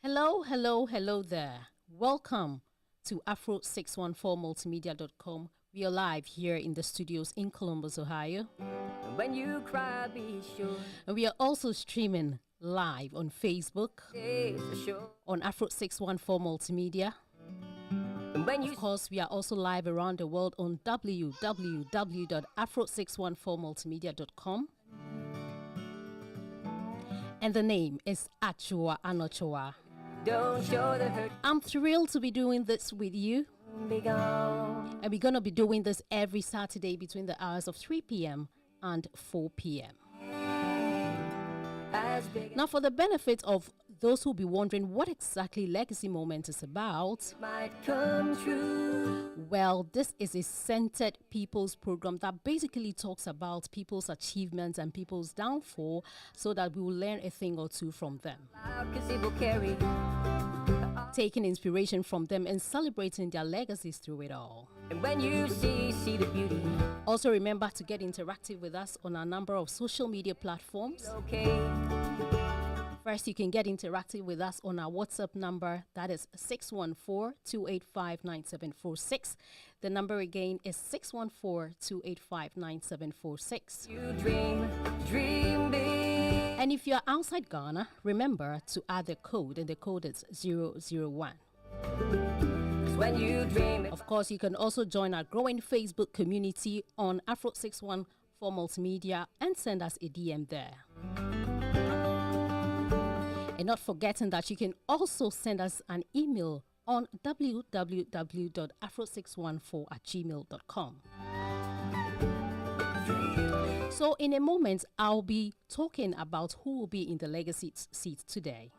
Hello, hello, hello there. Welcome to Afro614multimedia.com. We are live here in the studios in Columbus, Ohio. When you cry, be sure. And we are also streaming live on Facebook, on Afro614 Multimedia. Of course, we are also live around the world on www.afro614multimedia.com. And the name is Achua Anochoa. Don't show the hurt. I'm thrilled to be doing this with you. Be gone. And we're going to be doing this every Saturday between the hours of 3 p.m. and 4 p.m. As big Now, for the benefit of those who'll be wondering what exactly Legacy Moment is about, might come true. well, this is a centered people's program that basically talks about people's achievements and people's downfall so that we will learn a thing or two from them, Cause it will carry. taking inspiration from them and celebrating their legacies through it all. And when you see the beauty. Also, remember to get interactive with us on a number of social media platforms. Okay. First, you can get interactive with us on our WhatsApp number. That is 614-285-9746. The number again is 614-285-9746. You dream big. And if you're outside Ghana, remember to add the code, and the code is 001. Cause when you dream it. Of course, you can also join our growing Facebook community on Afro614 Multimedia and send us a DM there. And not forgetting that you can also send us an email on www.afro614@gmail.com. So in a moment, I'll be talking about who will be in the legacy seat today.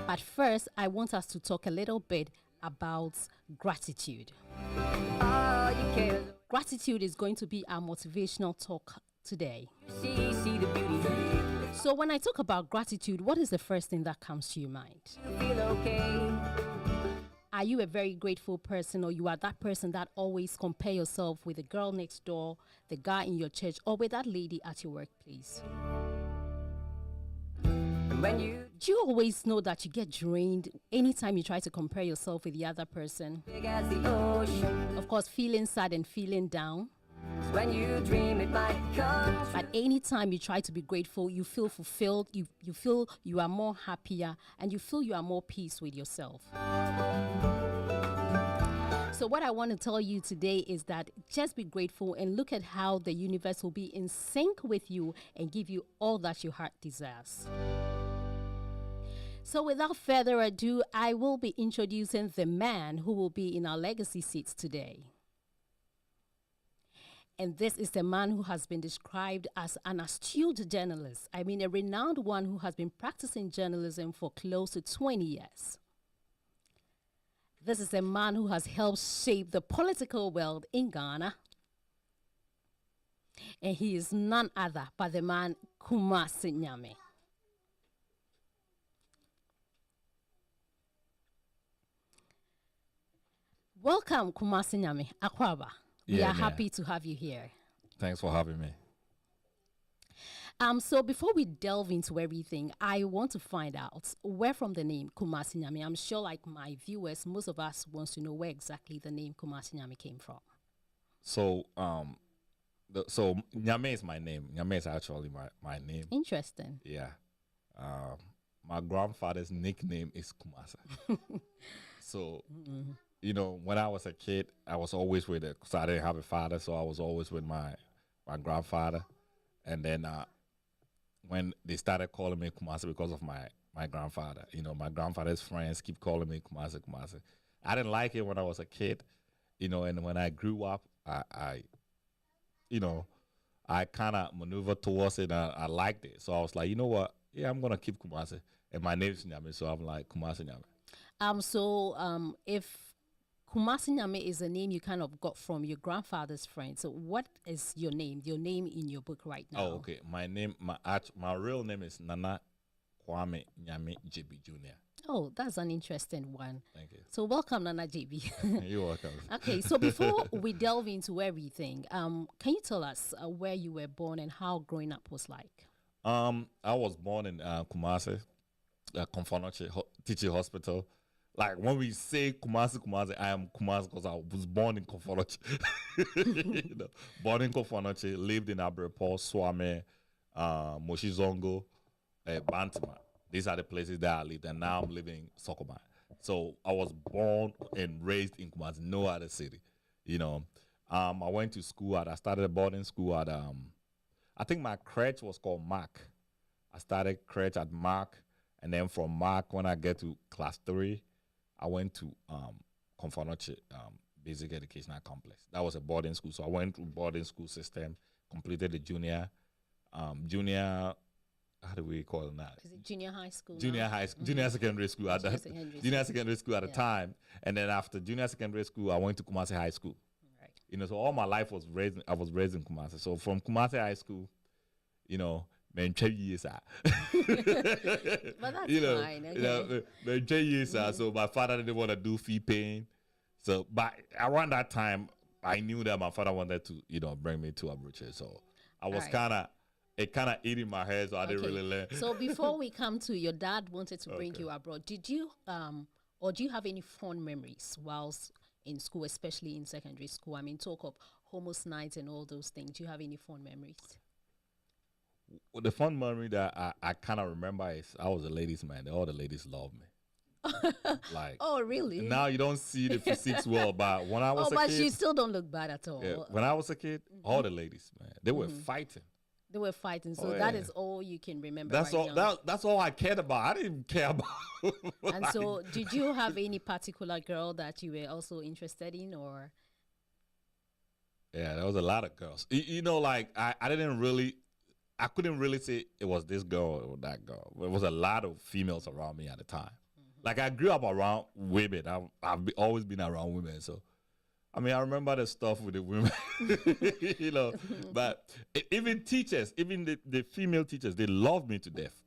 But first, I want us to talk a little bit about gratitude. All you care. Gratitude is going to be our motivational talk today. See the beauty. So when I talk about gratitude, what is the first thing that comes to your mind? You feel okay. Are you a very grateful person, or you are that person that always compare yourself with the girl next door, the guy in your church, or with that lady at your workplace? And when you Do you always know that you get drained anytime you try to compare yourself with the other person? big as the ocean. Of course, feeling sad and feeling down. When you dream it might come true. But anytime you try to be grateful, you feel fulfilled, you feel you are more happier, and you feel you are more peace with yourself. So what I want to tell you today is that just be grateful and look at how the universe will be in sync with you and give you all that your heart desires. So without further ado, I will be introducing the man who will be in our legacy seats today. And this is the man who has been described as an astute journalist. I mean, a renowned one who has been practicing journalism for close to 20 years. This is a man who has helped shape the political world in Ghana. And he is none other but the man Kumasi Nyame. Welcome, Kumasi Nyame, Akwaba. We Yeah, are man. happy to have you here. Thanks for having me. So before we delve into everything, I want to find out where from the name Kumasi Nyame. I'm sure, like my viewers, most of us wants to know where exactly the name Kumasi Nyame came from. So, so Nyame is my name. Nyame is actually my name. Interesting. Yeah. My grandfather's nickname is Kumasa. So, you know, when I was a kid, I was always with it. So I didn't have a father, so I was always with my grandfather. And then when they started calling me Kumasa because of my grandfather, you know, my grandfather's friends keep calling me Kumasa, Kumasa. I didn't like it when I was a kid, you know, and when I grew up, I you know, I kind of maneuvered towards it. And I liked it. So I was like, you know what? Yeah, I'm going to keep Kumasi. And my name's Nyame, so I'm like, Kumasi Nyame. If Kumasi Nyame is a name you kind of got from your grandfather's friend, so what is your name in your book right now? Oh, okay. My real name is Nana Kwame Nyame JB Jr. Oh, that's an interesting one. Thank you. So welcome, Nana JB. You're welcome. Okay, so before we delve into everything, can you tell us where you were born and how growing up was like? I was born in Kumasi, Konfonoche Teaching Hospital. Like when we say Kumasi, Kumasi, I am Kumasi because I was born in Konfonoche. You know, born in Konfonoche, lived in Abreport, Swame, Moshizongo, Bantama. These are the places that I lived, and now I'm living in Sokoma. So I was born and raised in Kumasi, no other city. You know, I went to school I started a boarding school at I think my crèche was called Mark. I started crèche at Mark, and then from Mark, when I get to class 3, I went to Konfonoche Basic Educational Complex. That was a boarding school, so I went through boarding school system, completed the junior, how do we call it now? Is it junior high school? Junior now? high school, junior secondary school at Junior the secondary junior secondary school at the Yeah. time, and then after junior secondary school, I went to Kumasi High School. Right. You know, so all my life I was raised in Kumasi. So from Kumasi High School, you know, man, 10 years But that's you know, fine. Okay. you know, man, 10 years So my father didn't want to do fee paying. So, but around that time, I knew that my father wanted to, you know, bring me to Abuja. So I was Alright. kind of eating my head, so I didn't really learn. So before we come to your dad wanted to bring Okay. you abroad, did you or do you have any fond memories whilst in school, especially in secondary school? I mean, talk of homos nights and all those things. Do you have any fond memories? Well, the fun memory that I kind of remember is I was a ladies' man. All the ladies loved me. Like Oh, really? now you don't see the physiques well, but when I was Oh, a but kid, you still don't look bad at all. yeah, when I was a kid, all the ladies, man, they were fighting. They were fighting, so Oh, that yeah. is all you can remember. That's right all. now. That's all I cared about. I didn't care about. And like, so, did you have any particular girl that you were also interested in, or? yeah, there was a lot of girls. You know, like I couldn't really say it was this girl or that girl. There was a lot of females around me at the time. Like I grew up around women. Always been around women. So, I mean, I remember the stuff with the women, you know. But even teachers, even the female teachers, they love me to death.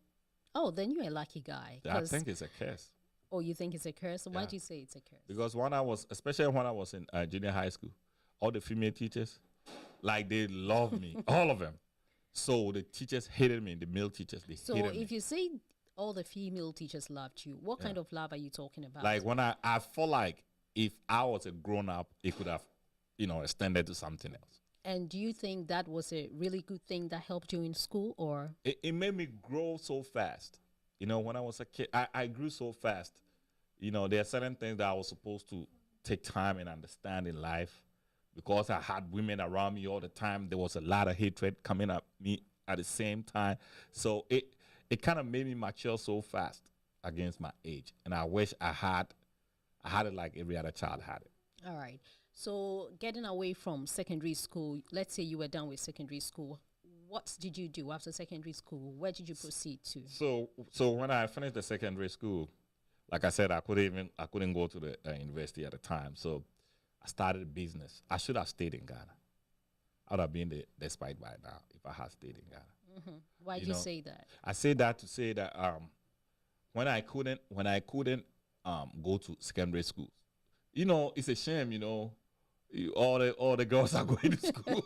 Oh, then you're a lucky guy. I 'cause- think it's a curse. Oh, you think it's a curse? Why Yeah. do you say it's a curse? Because especially when I was in junior high school, all the female teachers, like they loved me, all of them. So the teachers hated me, the male teachers, they So, hated me. if you say all the female teachers loved you, what kind of love are you talking about? Like when I felt like if I was a grown up, it could have, you know, extended to something else. And do you think that was a really good thing that helped you in school, or? It made me grow so fast. You know, when I was a kid, I grew so fast. You know, there are certain things that I was supposed to take time and understand in life. Because I had women around me all the time, there was a lot of hatred coming at me at the same time. So it kind of made me mature so fast against my age. And I wish I had it like every other child had it. All right. So, getting away from secondary school, let's say you were done with secondary school. What did you do after secondary school? Where did you proceed to? So when I finished the secondary school, like I said, I couldn't go to the university at the time. So I started a business. I should have stayed in Ghana. I would have been the despite by now if I had stayed in Ghana. Why You did you know, say that? I say that to say that when I couldn't go to secondary school, you know, it's a shame. You know, all the girls are going to school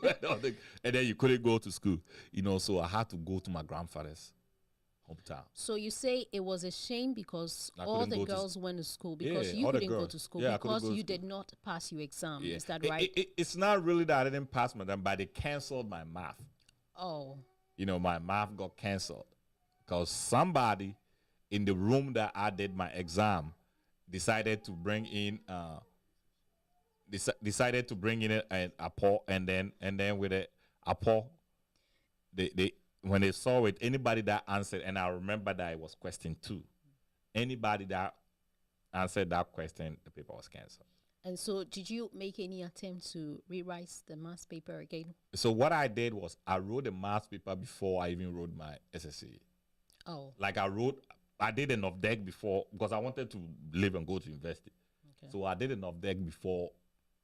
and then you couldn't go to school. You know, so I had to go to my grandfather's hometown. So you say it was a shame because I all couldn't the go to girls went to school because Yeah, you all the couldn't go girls. to school Yeah, I couldn't because go to you school. did not pass your exam. Yeah. Is that right? It's not really that I didn't pass my exam, but they canceled my math. Oh, You know, my math got canceled because somebody in the room that I did my exam decided to bring in an apple, and then with a apple, they when they saw it, anybody that answered, and I remember that it was question 2. Anybody that answered that question, the paper was canceled. and so did you make any attempt to rewrite the math paper again? So what I did was I wrote a math paper before I even wrote my SSC. Oh, Like I did enough deck before because I wanted to live and go to university. okay. So I did enough deck before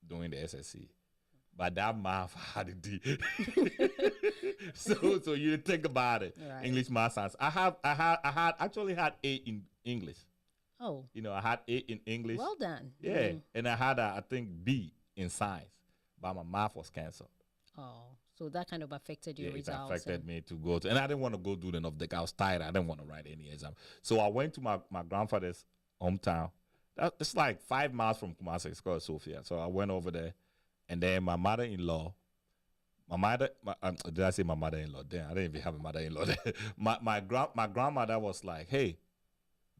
doing the SSC. But that math had a D. so you think about it. Right. English, math, science. I actually had A in English. Oh, You know, I had A in English. well done. Yeah. And I had I think B in science. But my math was canceled. Oh, So that kind of affected your Yeah, it results. affected me to go to, and I didn't want to go do the enough. I was tired. I didn't want to write any exam. So I went to my grandfather's hometown. It's like 5 miles from Kumasi. It's called Sofia. So I went over there, and then my mother-in-law, did I say my mother-in-law? Damn, I didn't even have a mother-in-law there. My grandmother was like, hey,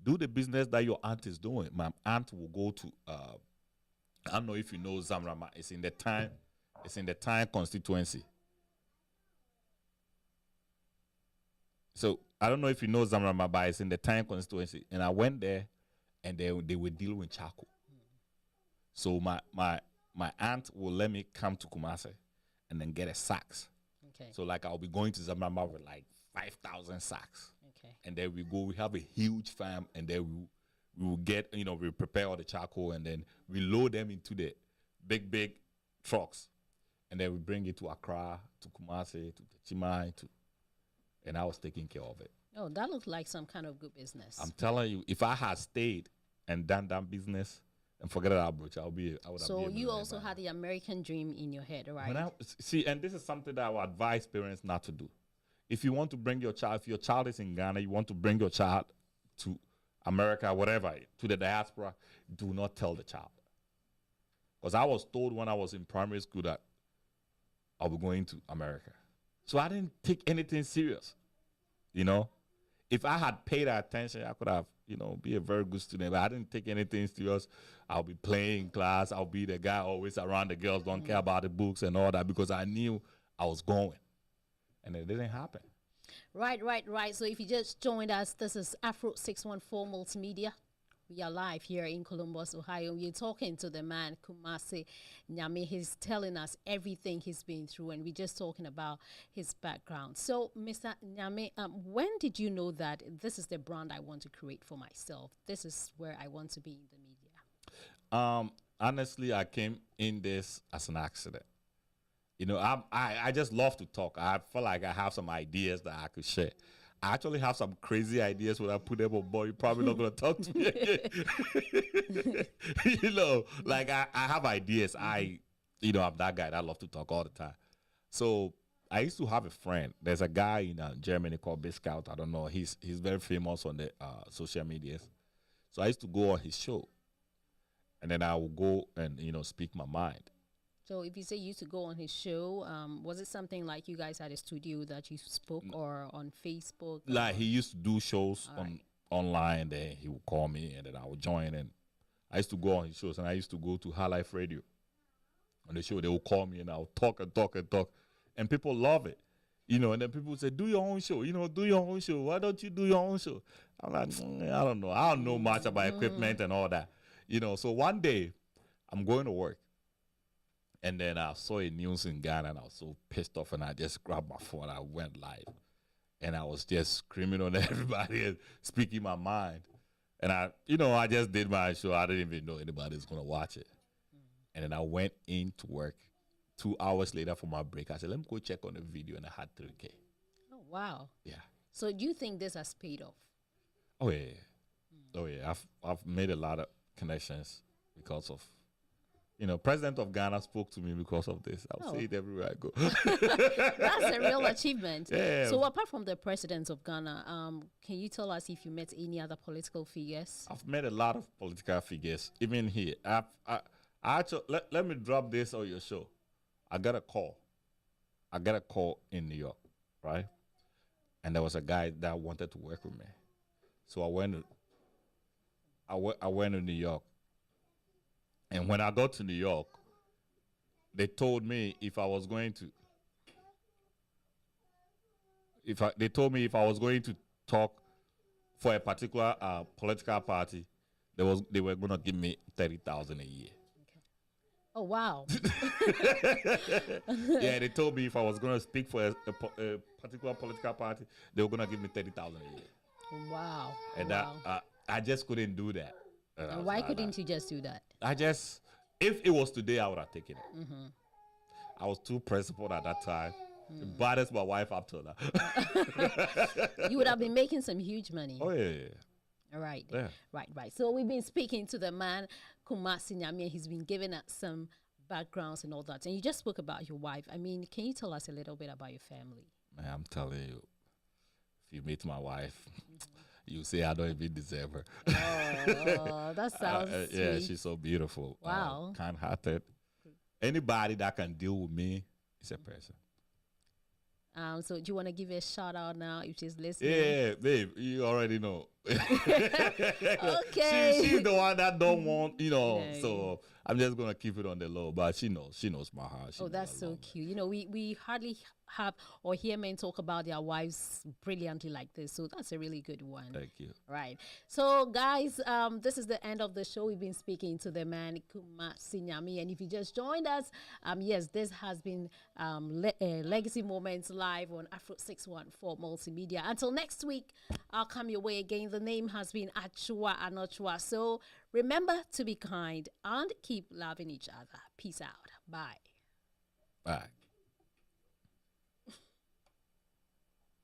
do the business that your aunt is doing. My aunt will go to, I don't know if you know Zamrama. It's in the Time constituency. So I don't know if you know Zamrama, but it's in the Time constituency. And I went there, and they were dealing with charcoal. So my aunt will let me come to Kumasi and then get a sacks. Okay. So like I'll be going to Zamrama with like 5,000 sacks. Okay. And then we have a huge farm, and then we will get, we prepare all the charcoal, and then we load them into the big trucks. And then we bring it to Accra, to Kumasi, to Chimai, and I was taking care of it. Oh, that looked like some kind of good business. I'm telling you, if I had stayed and done that business and forget about brooch, I would have been. So you also had the American dream in your head, right? And this is something that I would advise parents not to do. If you want to bring your child, if your child is in Ghana, you want to bring your child to America, whatever, to the diaspora, do not tell the child. Because I was told when I was in primary school that I'll be going to America. So I didn't take anything serious, If I had paid attention, I could have, be a very good student. But I didn't take anything serious. I'll be playing in class. I'll be the guy always around the girls, don't care about the books and all that, because I knew I was going. And it didn't happen. Right. So if you just joined us, this is Afro 614 Multimedia. We are live here in Columbus, Ohio. We're talking to the man, Kumasi Nyame. He's telling us everything he's been through, and we're just talking about his background. So, Mr. Nyame, when did you know that this is the brand I want to create for myself? This is where I want to be in the media. Honestly, I came in this as an accident. I just love to talk. I feel like I have some ideas that I could share. I actually have some crazy ideas when I put them on board. You're probably not going to talk to me again. Like I have ideas. I'm that guy that I love to talk all the time. So I used to have a friend. There's a guy in Germany called Biscout. I don't know. He's very famous on the social medias. So I used to go on his show. And then I would go and, speak my mind. So if you say you used to go on his show, was it something like you guys had a studio that you spoke or on Facebook? Like he used to do shows online, and then he would call me, and then I would join. And I used to go on his shows, and I used to go to High Life Radio. On the show, they would call me, and I would talk and talk and talk. And people love it. And then people would say, do your own show. Do your own show. Why don't you do your own show? I'm like, I don't know. I don't know much about equipment and all that. So one day, I'm going to work. And then I saw a news in Ghana, and I was so pissed off, and I just grabbed my phone. I went live, and I was just screaming on everybody and speaking my mind. And I just did my show. I didn't even know anybody was going to watch it. And then I went into work 2 hours later for my break. I said, let me go check on the video, and I had 3K. Oh, wow. Yeah. So do you think this has paid off? Oh, yeah. Oh, yeah. I've made a lot of connections because of President of Ghana spoke to me because of this. I'll say it everywhere I go. That's a real achievement. Yeah. So apart from the president of Ghana, can you tell us if you met any other political figures? I've met a lot of political figures, even here. I actually, let me drop this on your show. I got a call in New York, right? And there was a guy that wanted to work with me. So I went to New York. And when I got to New York, they told me if I was going to talk for a particular political party, they were going to give me $30,000 a year. Okay. Oh wow! Yeah, they told me if I was going to speak for a particular political party, they were going to give me $30,000 a year. Wow! And I just couldn't do that. And why couldn't you just do that? If it was today, I would have taken it. Mm-hmm. I was too principled at that time. Baddest my wife up till now. You would have been making some huge money. Oh, yeah. All right. Yeah. Right. So we've been speaking to the man, Kumasi Nyame. He's been giving us some backgrounds and all that. And you just spoke about your wife. I mean, can you tell us a little bit about your family? Man, I'm telling you, if you meet my wife, you say I don't even deserve her. Oh, that sounds Yeah, sweet. she's so beautiful. Wow. Kind-hearted. Anybody that can deal with me is a person. So do you want to give a shout out now if she's listening? Yeah, babe, you already know. Okay. She's the one that don't want, Yeah, so I'm just gonna keep it on the low. But she knows my heart. She Oh, knows that's I so love her. cute. You know, we hardly have or hear men talk about their wives brilliantly like this. So that's a really good one. Thank you. Right. So, guys, this is the end of the show. We've been speaking to the man Kumasi Nyame, and if you just joined us, yes, this has been Legacy Moments live on Afro 614 Multimedia. Until next week, I'll come your way again. The name has been Achua Anochua. So remember to be kind and keep loving each other. Peace out. Bye. Bye.